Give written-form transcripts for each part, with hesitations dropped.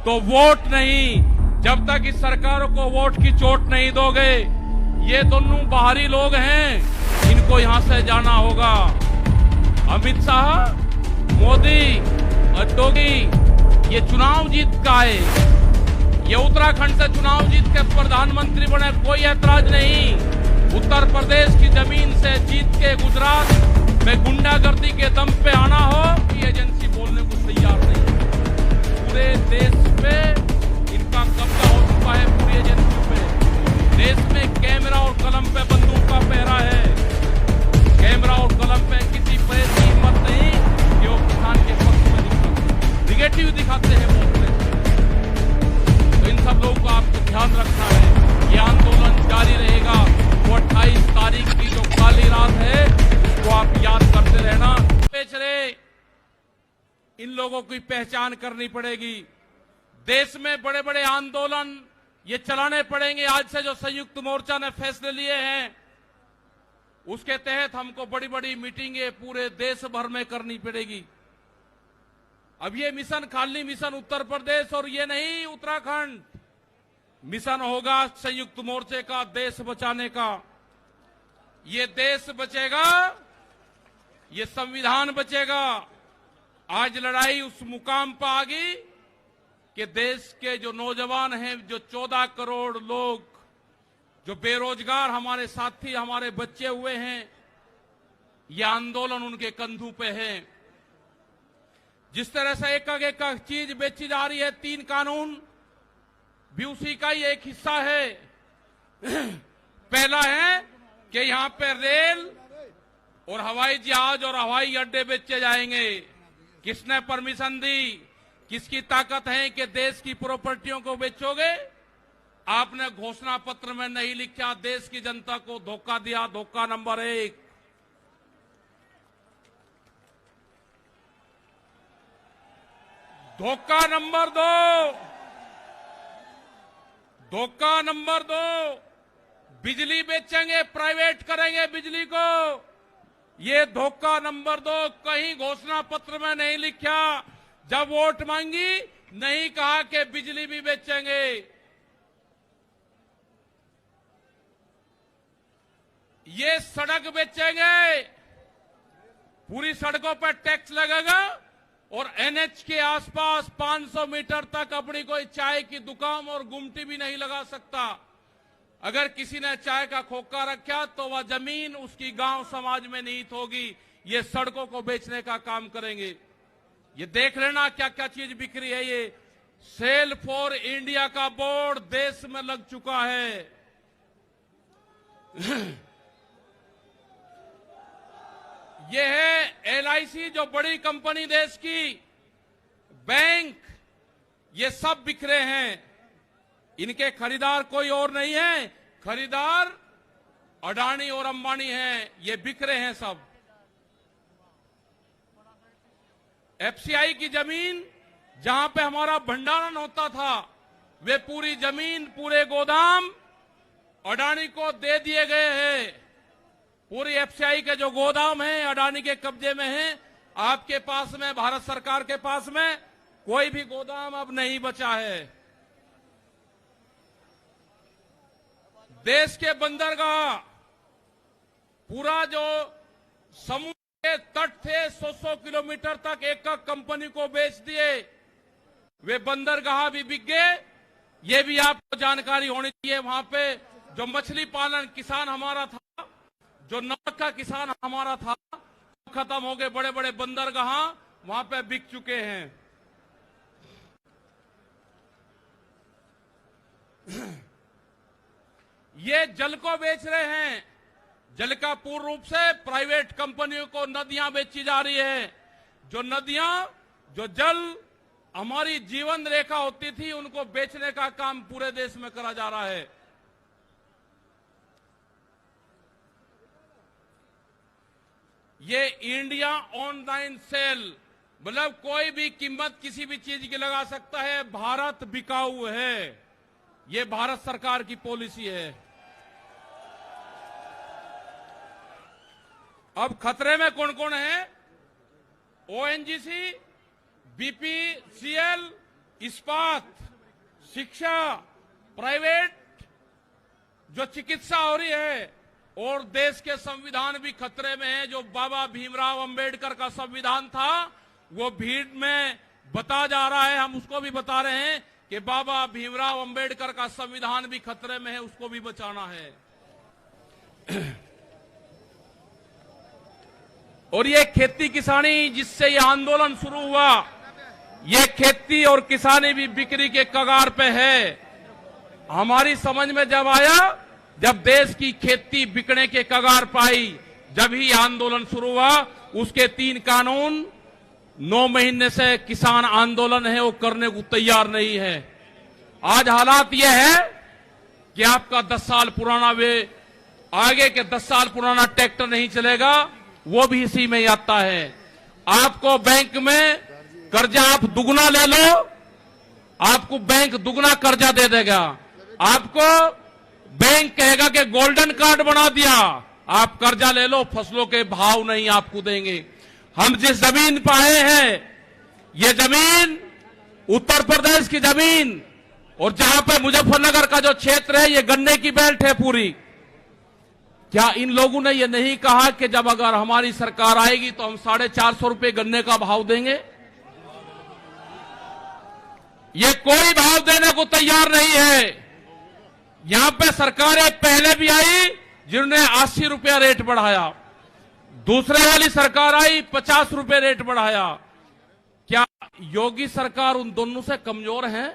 तो वोट नहीं, जब तक इस सरकार को वोट की चोट नहीं दोगे, ये दोनों बाहरी लोग हैं, इनको यहां से जाना होगा। अमित शाह, मोदी और योगी ये चुनाव जीत का है। ये उत्तराखंड से चुनाव जीत के प्रधानमंत्री बने, कोई ऐतराज नहीं। उत्तर प्रदेश की जमीन से जीत के गुजरात में गुंडागर्दी के दम पे आना हो, ये एजेंसी बोलने को तैयार नहीं। पूरे देश पे इनका कब्जा हो चुका है, पूरी एजेंसी पे। देश में कैमरा और कलम पे बंदूक का पहरा है। कैमरा और कलम पे किसी प्रेस की हिम्मत नहीं कि वो किसान के पक्ष में दिखाते, निगेटिव दिखाते हैं, बोलते हैं। तो इन सब लोगों को आपको ध्यान रखना है। ये आंदोलन जारी रहेगा। वो 28 तारीख की जो काली रात है, उसको आप याद करते रहना। बेच रहे इन लोगों की पहचान करनी पड़ेगी। देश में बड़े बड़े आंदोलन ये चलाने पड़ेंगे। आज से जो संयुक्त मोर्चा ने फैसले लिए हैं, उसके तहत हमको बड़ी बड़ी मीटिंगें पूरे देश भर में करनी पड़ेगी। अब ये मिशन खाली मिशन उत्तर प्रदेश और ये नहीं उत्तराखंड, मिशन होगा संयुक्त मोर्चे का, देश बचाने का। ये देश बचेगा, ये संविधान बचेगा। आज लड़ाई उस मुकाम पर आ गई कि देश के जो नौजवान हैं, जो 14 करोड़ लोग जो बेरोजगार हमारे साथी, हमारे बच्चे हुए हैं, ये आंदोलन उनके कंधों पे है। जिस तरह से एक चीज बेची जा रही है, 3 कानून भी उसी का ही एक हिस्सा है। पहला है कि यहां पे रेल और हवाई जहाज और हवाई अड्डे बेचे जाएंगे। किसने परमिशन दी? किसकी ताकत है कि देश की प्रॉपर्टियों को बेचोगे? आपने घोषणा पत्र में नहीं लिखा, देश की जनता को धोखा दिया। धोखा नंबर 1। धोखा नंबर 2, धोखा नंबर 2, बिजली बेचेंगे, प्राइवेट करेंगे बिजली को। ये धोखा नंबर 2 कहीं घोषणा पत्र में नहीं लिखा। जब वोट मांगी, नहीं कहा कि बिजली भी बेचेंगे। ये सड़क बेचेंगे, पूरी सड़कों पर टैक्स लगेगा और एनएच के आसपास 500 मीटर तक अपनी कोई चाय की दुकान और गुमटी भी नहीं लगा सकता। अगर किसी ने चाय का खोखा रखा तो वह जमीन उसकी गांव समाज में निहित होगी। ये सड़कों को बेचने का काम करेंगे। ये देख लेना क्या क्या चीज बिक्री है। ये सेल फॉर इंडिया का बोर्ड देश में लग चुका है। ये है एलआईसी, जो बड़ी कंपनी देश की, बैंक, ये सब बिखरे हैं। इनके खरीदार कोई और नहीं है, खरीदार अडानी और अंबानी हैं। ये बिखरे हैं सब। एफसीआई की जमीन, जहां पे हमारा भंडारण होता था, वे पूरी जमीन, पूरे गोदाम अडानी को दे दिए गए हैं। पूरी एफसीआई के जो गोदाम हैं अडानी के कब्जे में हैं। आपके पास में, भारत सरकार के पास में कोई भी गोदाम अब नहीं बचा है। देश के बंदरगाह, पूरा जो समुद्र के तट थे 100-100 किलोमीटर तक एक कंपनी को बेच दिए। वे बंदरगाह भी बिक गए। ये भी आपको जानकारी होनी चाहिए। वहां पे जो मछली पालन किसान हमारा था, जो नमक का किसान हमारा था, खत्म हो गए। बड़े बड़े बंदरगाह वहां पे बिक चुके हैं। ये जल को बेच रहे हैं। जल का पूर्ण रूप से प्राइवेट कंपनियों को नदियां बेची जा रही है। जो नदियां, जो जल हमारी जीवन रेखा होती थी, उनको बेचने का काम पूरे देश में करा जा रहा है। ये इंडिया ऑनलाइन सेल, मतलब कोई भी कीमत किसी भी चीज की लगा सकता है। भारत बिकाऊ है, ये भारत सरकार की पॉलिसी है। अब खतरे में कौन कौन है? ओएनजीसी, बीपीसीएल, इस्पात, शिक्षा, प्राइवेट जो चिकित्सा हो रही है, और देश के संविधान भी खतरे में है। जो बाबा भीमराव अंबेडकर का संविधान था वो भीड़ में बता जा रहा है, हम उसको भी बता रहे हैं कि बाबा भीमराव अंबेडकर का संविधान भी खतरे में है, उसको भी बचाना है। और ये खेती किसानी जिससे ये आंदोलन शुरू हुआ, ये खेती और किसानी भी बिक्री के कगार पे है। हमारी समझ में जब आया, जब देश की खेती बिकने के कगार पाई, जब ही आंदोलन शुरू हुआ। उसके 3 कानून 9 महीने से किसान आंदोलन है वो करने को तैयार नहीं है। आज हालात ये है कि आपका 10 साल पुराना आगे के 10 साल पुराना ट्रैक्टर नहीं चलेगा, वो भी इसी में ही आता है। आपको बैंक में कर्जा आप दुगना ले लो, आपको बैंक दुगना कर्जा दे देगा। आपको बैंक कहेगा कि गोल्डन कार्ड बना दिया, आप कर्जा ले लो, फसलों के भाव नहीं आपको देंगे। हम जिस जमीन पर आए हैं, ये जमीन उत्तर प्रदेश की जमीन, और जहां पे मुजफ्फरनगर का जो क्षेत्र है ये गन्ने की बेल्ट है पूरी। क्या इन लोगों ने ये नहीं कहा कि जब अगर हमारी सरकार आएगी तो हम 450 रुपए गन्ने का भाव देंगे? ये कोई भाव देने को तैयार नहीं है। यहां पे सरकारें पहले भी आई जिन्होंने 80 रुपया रेट बढ़ाया, दूसरे वाली सरकार आई 50 रुपए रेट बढ़ाया। क्या योगी सरकार उन दोनों से कमजोर है?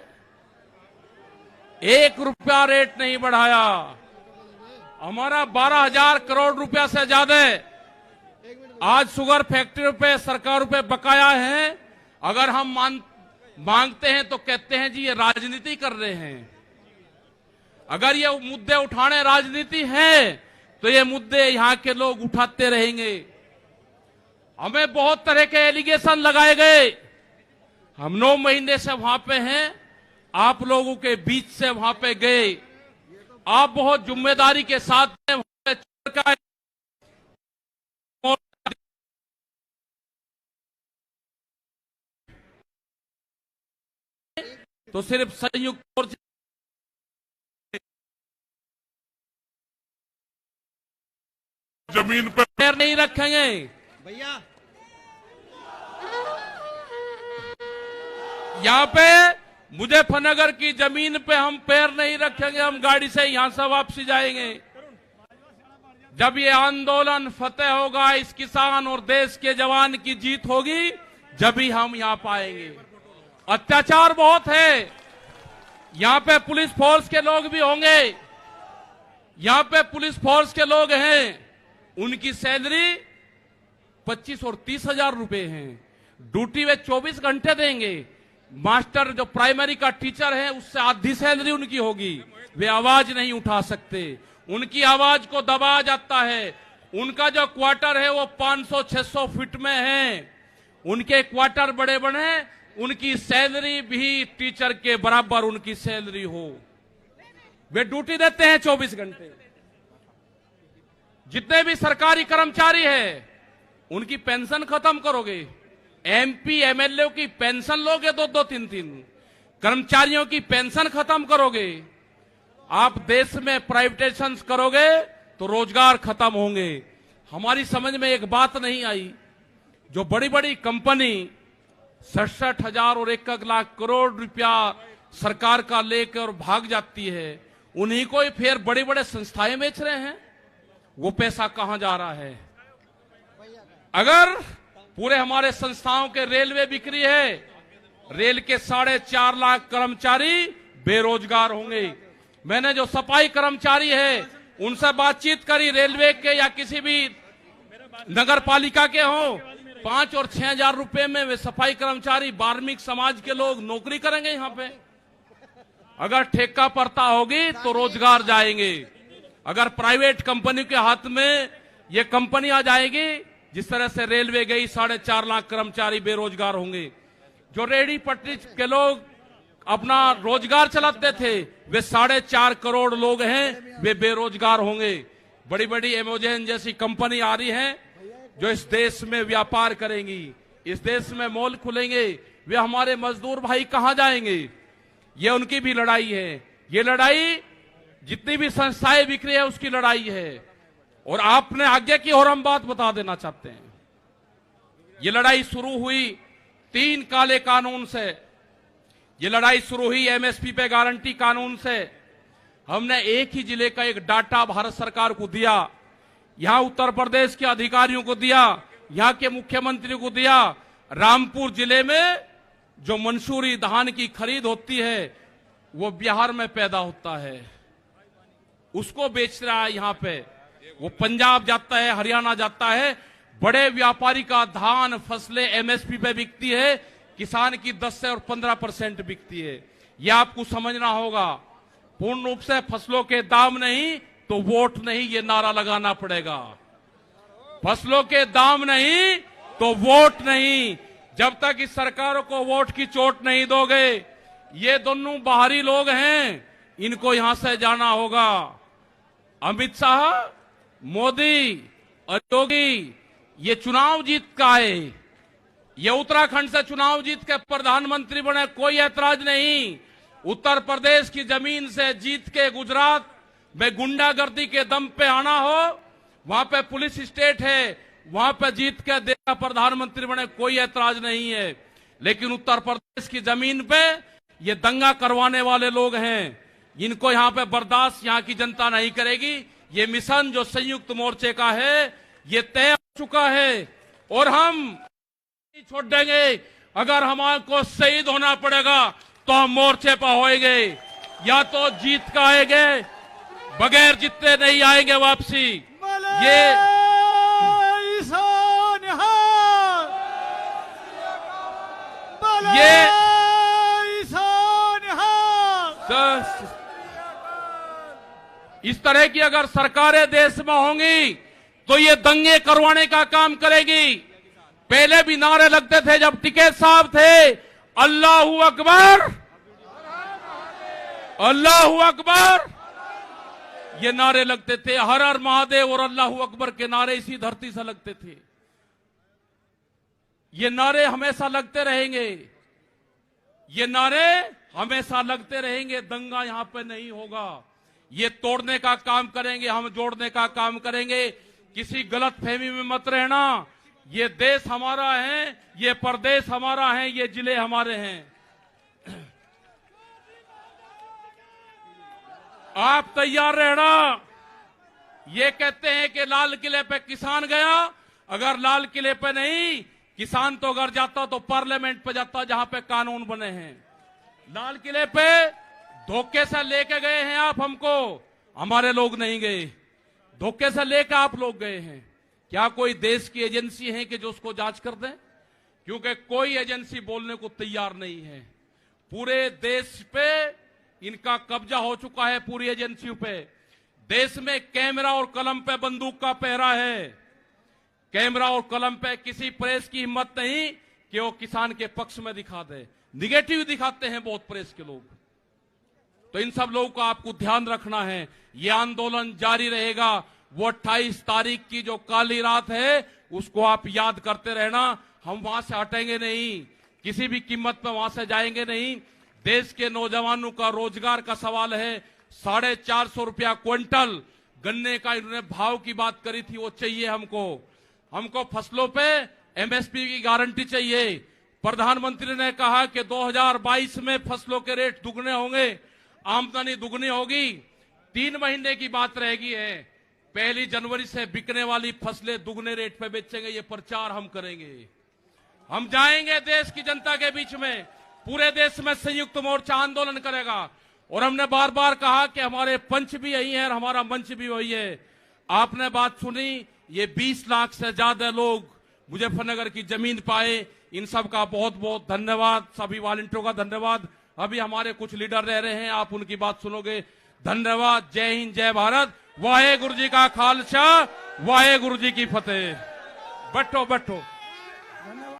1 रुपया रेट नहीं बढ़ाया। हमारा 12,000 करोड़ रुपया से ज्यादा आज शुगर फैक्ट्री पे सरकार पे बकाया है। अगर हम मांगते हैं तो कहते हैं जी ये राजनीति कर रहे हैं। अगर ये मुद्दे उठाने राजनीति है तो ये मुद्दे यहां के लोग उठाते रहेंगे। हमें बहुत तरह के एलिगेशन लगाए गए। हम 9 महीने से वहां पे हैं, आप लोगों के बीच से वहां पे गए। आप बहुत जिम्मेदारी के साथ वहां पे तो सिर्फ संयुक्त मोर्चा जमीन पर पैर नहीं रखेंगे भैया। यहाँ पे मुजफ्फरनगर की जमीन पे हम पैर नहीं रखेंगे। हम गाड़ी से यहां से वापसी जाएंगे। जब ये आंदोलन फतेह होगा, इस किसान और देश के जवान की जीत होगी, जब ही हम यहां पाएंगे। अत्याचार बहुत है। यहां पे पुलिस फोर्स के लोग भी होंगे। यहां पे पुलिस फोर्स के लोग हैं, उनकी सैलरी 25 और 30 हजार रुपए हैं। ड्यूटी वे 24 घंटे देंगे। मास्टर जो प्राइमरी का टीचर है उससे आधी सैलरी उनकी होगी। वे आवाज नहीं उठा सकते, उनकी आवाज को दबाया जाता है। उनका जो क्वार्टर है वो 500-600 फीट में है। उनके क्वार्टर बड़े बड़े, उनकी सैलरी भी टीचर के बराबर उनकी सैलरी हो। वे ड्यूटी देते हैं 24 घंटे। जितने भी सरकारी कर्मचारी हैं उनकी पेंशन खत्म करोगे। एमपी एमएलए की पेंशन लोगे 2-2, 3-3। कर्मचारियों की पेंशन खत्म करोगे। आप देश में प्राइवेटाइजेशन करोगे तो रोजगार खत्म होंगे। हमारी समझ में एक बात नहीं आई, जो बड़ी बड़ी कंपनी 67,000 और 1 लाख करोड़ रुपया सरकार का लेकर भाग जाती है, उन्हीं को ही फिर बड़े बड़े संस्थाएं बेच रहे हैं। वो पैसा कहां जा रहा है? अगर पूरे हमारे संस्थाओं के रेलवे बिक्री है, रेल के 4.5 लाख कर्मचारी बेरोजगार होंगे। मैंने जो सफाई कर्मचारी है उनसे बातचीत करी, रेलवे के या किसी भी नगर पालिका के हों, 5 और 6 हजार रुपए में वे सफाई कर्मचारी वाल्मीकि समाज के लोग नौकरी करेंगे। यहां पे अगर ठेका पड़ता होगी तो रोजगार जाएंगे। अगर प्राइवेट कंपनी के हाथ में ये कंपनी आ जाएगी, जिस तरह से रेलवे गई, 4.5 लाख कर्मचारी बेरोजगार होंगे। जो रेहड़ी पटरी के लोग अपना रोजगार चलाते थे, वे 4.5 करोड़ लोग हैं, वे बेरोजगार होंगे। बड़ी बड़ी एमेजॉन जैसी कंपनी आ रही है जो इस देश में व्यापार करेंगी, इस देश में मॉल खुलेंगे, वे हमारे मजदूर भाई कहां जाएंगे? ये उनकी भी लड़ाई है। ये लड़ाई जितनी भी संस्थाएं बिक रही है उसकी लड़ाई है। और आपने आगे की और हम बात बता देना चाहते हैं, ये लड़ाई शुरू हुई 3 काले कानून से। ये लड़ाई शुरू हुई एमएसपी पे गारंटी कानून से। हमने एक ही जिले का एक डाटा भारत सरकार को दिया, यहां उत्तर प्रदेश के अधिकारियों को दिया, यहां के मुख्यमंत्री को दिया। रामपुर जिले में जो मंसूरी धान की खरीद होती है वो बिहार में पैदा होता है, उसको बेच रहा है यहां पे। वो पंजाब जाता है, हरियाणा जाता है। बड़े व्यापारी का धान फसलें एमएसपी पे बिकती है, किसान की 10 से और 15% बिकती है। ये आपको समझना होगा। पूर्ण रूप से फसलों के दाम नहीं तो वोट नहीं, ये नारा लगाना पड़ेगा। फसलों के दाम नहीं तो वोट नहीं। जब तक इस सरकारों को वोट की चोट नहीं दोगे, ये दोनों बाहरी लोग हैं, इनको यहां से जाना होगा। अमित शाह, मोदी और योगी ये चुनाव जीत का है। ये उत्तराखंड से चुनाव जीत के प्रधानमंत्री बने, कोई ऐतराज नहीं। उत्तर प्रदेश की जमीन से जीत के गुजरात में गुंडागर्दी के दम पे आना हो, वहां पे पुलिस स्टेट है, वहां पे जीत के देश का प्रधानमंत्री बने, कोई ऐतराज नहीं है। लेकिन उत्तर प्रदेश की जमीन पे ये दंगा करवाने वाले लोग हैं, इनको यहां पे बर्दाश्त यहां की जनता नहीं करेगी। ये मिशन जो संयुक्त मोर्चे का है ये तय हो चुका है और हम नहीं छोड़ देंगे। अगर हमारे को शहीद होना पड़ेगा तो हम मोर्चे पर होएंगे, या तो जीत का आएंगे, बगैर जीते नहीं आएंगे वापसी। ये इस तरह की अगर सरकारें देश में होंगी तो ये दंगे करवाने का काम करेगी। पहले भी नारे लगते थे जब टिकैत साहब थे, अल्लाहू अकबर, अल्लाहू अकबर, ये नारे लगते थे। हर हर महादेव और अल्लाहू अकबर के नारे इसी धरती से लगते थे। ये नारे हमेशा लगते रहेंगे, ये नारे हमेशा लगते रहेंगे। दंगा यहां पे नहीं होगा। ये तोड़ने का काम करेंगे, हम जोड़ने का काम करेंगे। किसी गलत फहमी में मत रहना। ये देश हमारा है, ये प्रदेश हमारा है, ये जिले हमारे हैं। आप तैयार रहना। ये कहते हैं कि लाल किले पे किसान गया, अगर लाल किले पे नहीं, किसान तो अगर जाता तो पार्लियामेंट पे जाता जहां पे कानून बने हैं। लाल किले पे धोखे से लेके गए हैं आप हमको, हमारे लोग नहीं गए। धोखे से लेकर आप लोग गए हैं। क्या कोई देश की एजेंसी है कि जो उसको जांच कर दें? क्योंकि कोई एजेंसी बोलने को तैयार नहीं है। पूरे देश पे इनका कब्जा हो चुका है, पूरी एजेंसियों पे। देश में कैमरा और कलम पे बंदूक का पहरा है। कैमरा और कलम पे किसी प्रेस की हिम्मत नहीं कि वो किसान के पक्ष में दिखा दे। निगेटिव दिखाते हैं बहुत प्रेस के लोग। तो इन सब लोगों को आपको ध्यान रखना है। ये आंदोलन जारी रहेगा। वो 28 तारीख की जो काली रात है उसको आप याद करते रहना। हम वहां से हटेंगे नहीं, किसी भी कीमत पर वहां से जाएंगे नहीं। देश के नौजवानों का रोजगार का सवाल है। 450 रुपया क्विंटल गन्ने का इन्होंने भाव की बात करी थी, वो चाहिए हमको। हमको फसलों पे एमएसपी की गारंटी चाहिए। प्रधानमंत्री ने कहा कि 2022 में फसलों के रेट दुगने होंगे, आमदनी दुगनी होगी। 3 महीने की बात रहेगी है। 1 जनवरी से बिकने वाली फसलें दुगने रेट पे बेचेंगे। ये प्रचार हम करेंगे। हम जाएंगे देश की जनता के बीच में, पूरे देश में संयुक्त मोर्चा आंदोलन करेगा। और हमने बार बार कहा कि हमारे पंच भी यही है और हमारा मंच भी वही है। आपने बात सुनी, ये 20 लाख से ज्यादा लोग मुजफ्फरनगर की जमीन पाए। इन सब का बहुत बहुत धन्यवाद। सभी वॉलंटियरों का धन्यवाद। अभी हमारे कुछ लीडर रह रहे हैं, आप उनकी बात सुनोगे। धन्यवाद। जय हिंद, जय भारत। वाहे गुरु जी का खालसा, वाहे गुरु जी की फतेह। बैठो बैठो।